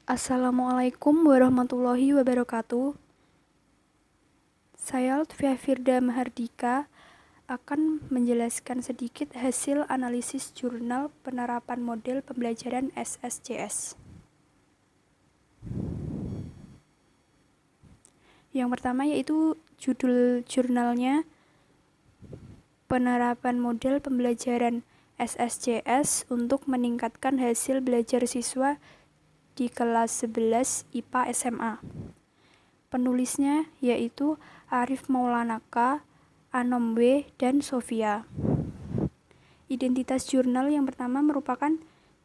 Assalamualaikum warahmatullahi wabarakatuh. Saya Lutfia Firda Mahardika akan menjelaskan sedikit hasil analisis jurnal penerapan model pembelajaran SSJS. Yang pertama yaitu judul jurnalnya Penerapan Model Pembelajaran SSJS untuk meningkatkan hasil belajar siswa di kelas 11 IPA SMA. Penulisnya yaitu Arif Maulana K, Anom W, dan Sofia. Identitas jurnal yang pertama merupakan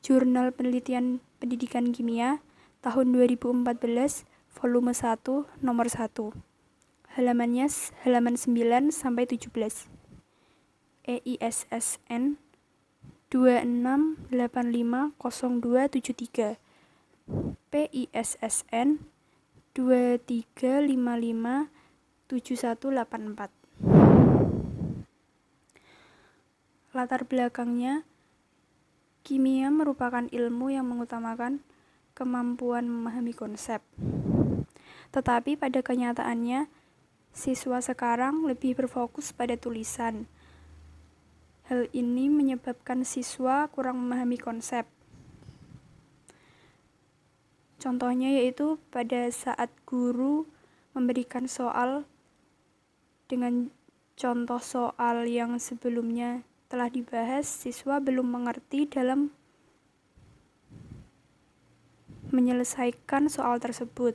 Jurnal Penelitian Pendidikan Kimia tahun 2014, volume 1, nomor 1. Halamannya halaman 9 sampai 17. EISSN 26850273. PISSN 23557184. Latar belakangnya, kimia merupakan ilmu yang mengutamakan kemampuan memahami konsep. Tetapi pada kenyataannya, siswa sekarang lebih berfokus pada tulisan. Hal ini menyebabkan siswa kurang memahami konsep. Contohnya yaitu pada saat guru memberikan soal dengan contoh soal yang sebelumnya telah dibahas, siswa belum mengerti dalam menyelesaikan soal tersebut,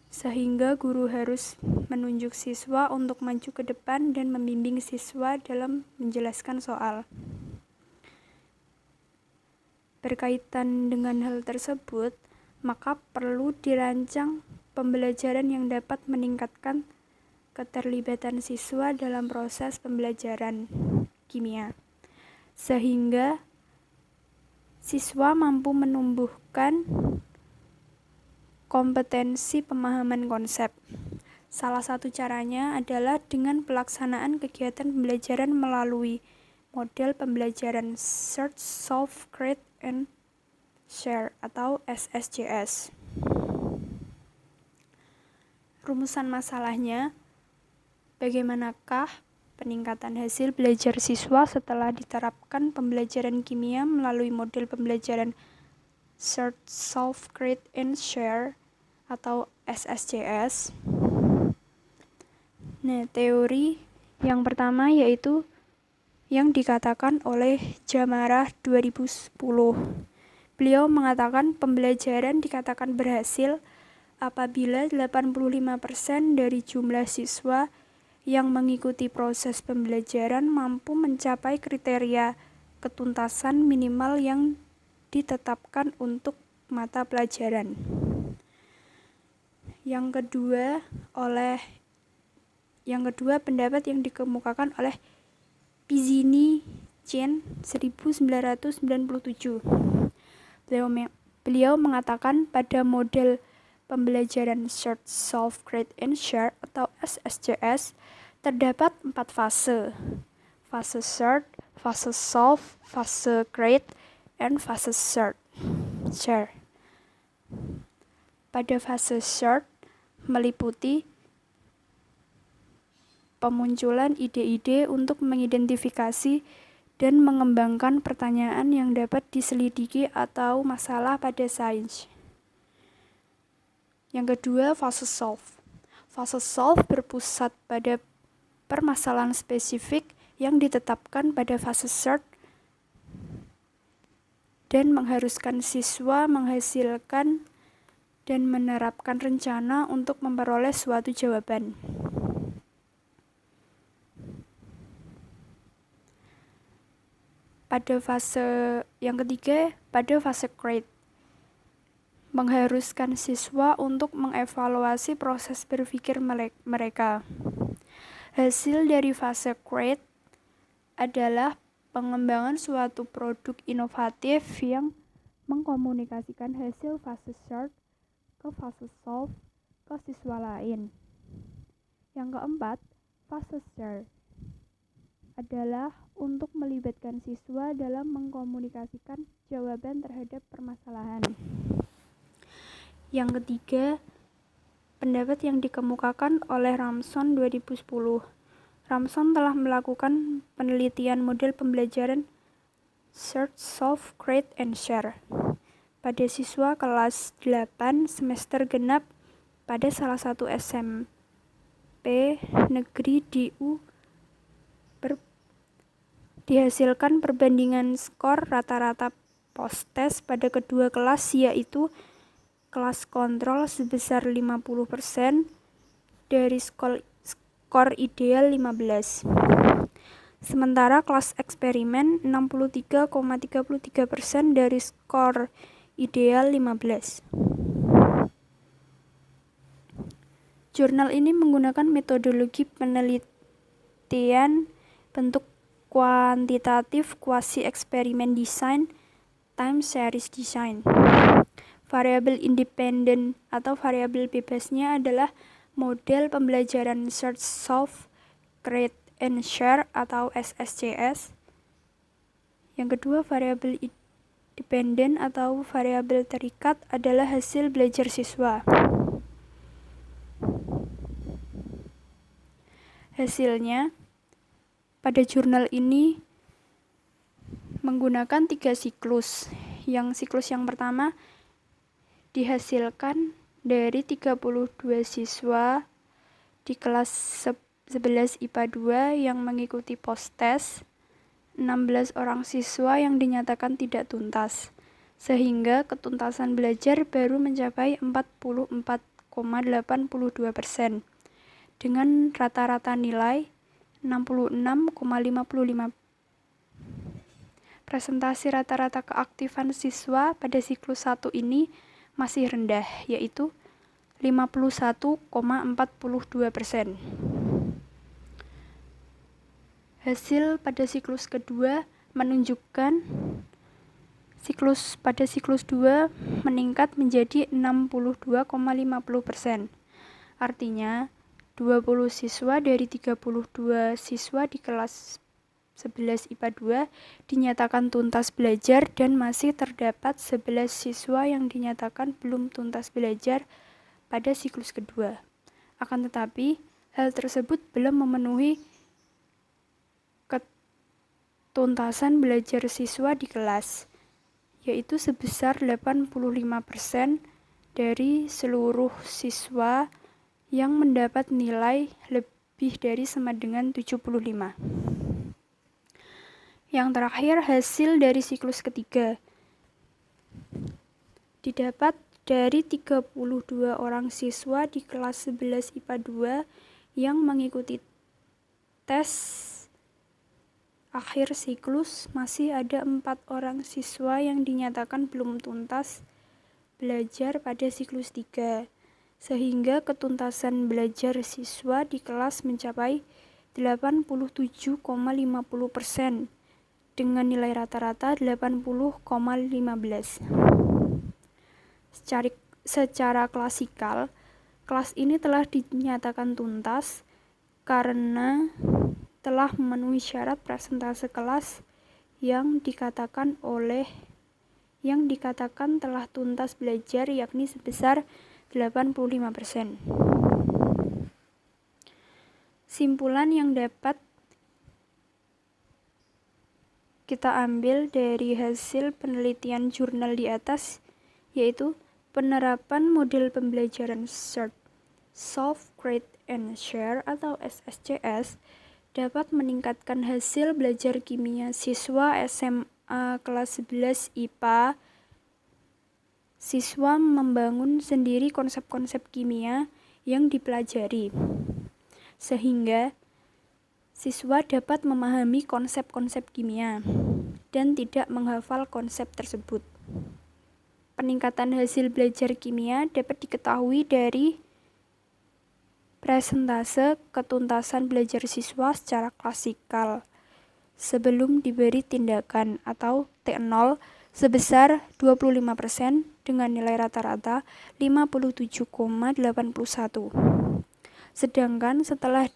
sehingga guru harus menunjuk siswa untuk maju ke depan dan membimbing siswa dalam menjelaskan soal. Berkaitan dengan hal tersebut, maka perlu dirancang pembelajaran yang dapat meningkatkan keterlibatan siswa dalam proses pembelajaran kimia, sehingga siswa mampu menumbuhkan kompetensi pemahaman konsep. Salah satu caranya adalah dengan pelaksanaan kegiatan pembelajaran melalui model pembelajaran Search, Solve, Create, and Share atau SSJS. Rumusan masalahnya, bagaimanakah peningkatan hasil belajar siswa setelah diterapkan pembelajaran kimia melalui model pembelajaran Search, Solve, Create, and Share atau SSJS? Nah, teori yang pertama yaitu yang dikatakan oleh Jamarah 2010. Beliau mengatakan pembelajaran dikatakan berhasil apabila 85% dari jumlah siswa yang mengikuti proses pembelajaran mampu mencapai kriteria ketuntasan minimal yang ditetapkan untuk mata pelajaran. Yang kedua pendapat yang dikemukakan oleh Pizzini Chen 1997. Beliau mengatakan pada model pembelajaran Search, Solve, Create, and Share atau SSJS terdapat 4 fase. Fase Search, fase Solve, fase Create, and fase Share. Pada fase Search meliputi pemunculan ide-ide untuk mengidentifikasi dan mengembangkan pertanyaan yang dapat diselidiki atau masalah pada sains. Yang kedua, fase Solve. Fase Solve berpusat pada permasalahan spesifik yang ditetapkan pada fase Search dan mengharuskan siswa menghasilkan dan menerapkan rencana untuk memperoleh suatu jawaban. Pada fase yang ketiga, pada fase Create, mengharuskan siswa untuk mengevaluasi proses berpikir mereka. Hasil dari fase Create adalah pengembangan suatu produk inovatif yang mengkomunikasikan hasil fase Search ke fase Solve ke siswa lain. Yang keempat, fase Share adalah untuk melibatkan siswa dalam mengkomunikasikan jawaban terhadap permasalahan. Yang ketiga, pendapat yang dikemukakan oleh Ramson 2010. Ramson telah melakukan penelitian model pembelajaran Search, Solve, Create, and Share pada siswa kelas 8 semester genap pada salah satu SMP negeri di dihasilkan perbandingan skor rata-rata post-test pada kedua kelas, yaitu kelas kontrol sebesar 50% dari skor ideal 15. Sementara kelas eksperimen 63,33% dari skor ideal 15. Jurnal ini menggunakan metodologi penelitian bentuk kuantitatif quasi eksperimen design time series design. Variabel independen atau variabel bebasnya adalah model pembelajaran Search, Solve, Create, and Share atau SSCS. Yang kedua, variabel independen atau variabel terikat adalah hasil belajar siswa. Hasilnya pada jurnal ini menggunakan 3 siklus. Siklus yang pertama dihasilkan dari 32 siswa di kelas 11 IPA 2 yang mengikuti post-test, 16 orang siswa yang dinyatakan tidak tuntas, sehingga ketuntasan belajar baru mencapai 44,82% dengan rata-rata nilai 66,55. Presentasi rata-rata keaktifan siswa pada siklus 1 ini masih rendah, yaitu 51,42%. Hasil pada siklus kedua menunjukkan pada siklus 2 meningkat menjadi 62,50%. Artinya, 20 siswa dari 32 siswa di kelas 11 IPA 2 dinyatakan tuntas belajar dan masih terdapat 11 siswa yang dinyatakan belum tuntas belajar pada siklus kedua. Akan tetapi, hal tersebut belum memenuhi ketuntasan belajar siswa di kelas, yaitu sebesar 85% dari seluruh siswa yang mendapat nilai lebih dari sama dengan 75. Yang terakhir, hasil dari siklus ketiga didapat dari 32 orang siswa di kelas 11 IPA 2 yang mengikuti tes akhir siklus. Masih ada 4 orang siswa yang dinyatakan belum tuntas belajar pada siklus 3, sehingga ketuntasan belajar siswa di kelas mencapai 87,50% dengan nilai rata-rata 80,15. Secara klasikal, kelas ini telah dinyatakan tuntas karena telah memenuhi syarat persentase kelas yang dikatakan telah tuntas belajar, yakni sebesar 85%. Simpulan yang dapat kita ambil dari hasil penelitian jurnal di atas yaitu penerapan model pembelajaran Search, Solve, Create, and Share atau SSCS dapat meningkatkan hasil belajar kimia siswa SMA kelas 11 IPA. Siswa membangun sendiri konsep-konsep kimia yang dipelajari, sehingga siswa dapat memahami konsep-konsep kimia dan tidak menghafal konsep tersebut. Peningkatan hasil belajar kimia dapat diketahui dari presentase ketuntasan belajar siswa secara klasikal sebelum diberi tindakan atau T0 sebesar 25% dengan nilai rata-rata 57,81. Sedangkan setelah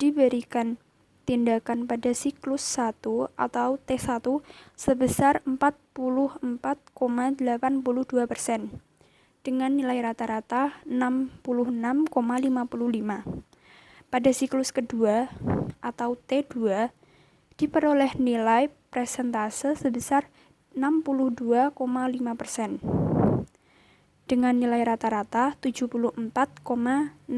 diberikan tindakan pada siklus 1 atau T1 sebesar 44,82% dengan nilai rata-rata 66,55. Pada siklus kedua atau T2 diperoleh nilai presentase sebesar 62,5% dengan nilai rata-rata 74,68.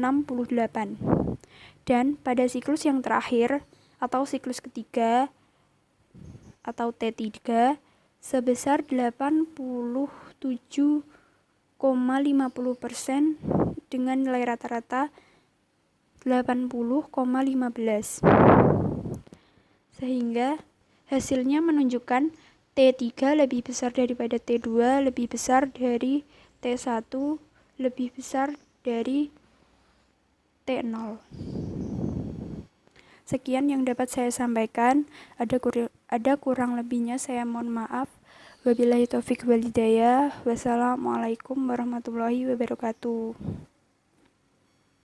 Dan pada siklus yang terakhir atau siklus ketiga atau T3 sebesar 87,50% dengan nilai rata-rata 80,15. Sehingga hasilnya menunjukkan T3 lebih besar daripada T2, lebih besar dari T1, lebih besar dari T0. Sekian yang dapat saya sampaikan. Ada kurang lebihnya saya mohon maaf. Wabillahi taufiq wal hidayah. Wassalamualaikum warahmatullahi wabarakatuh.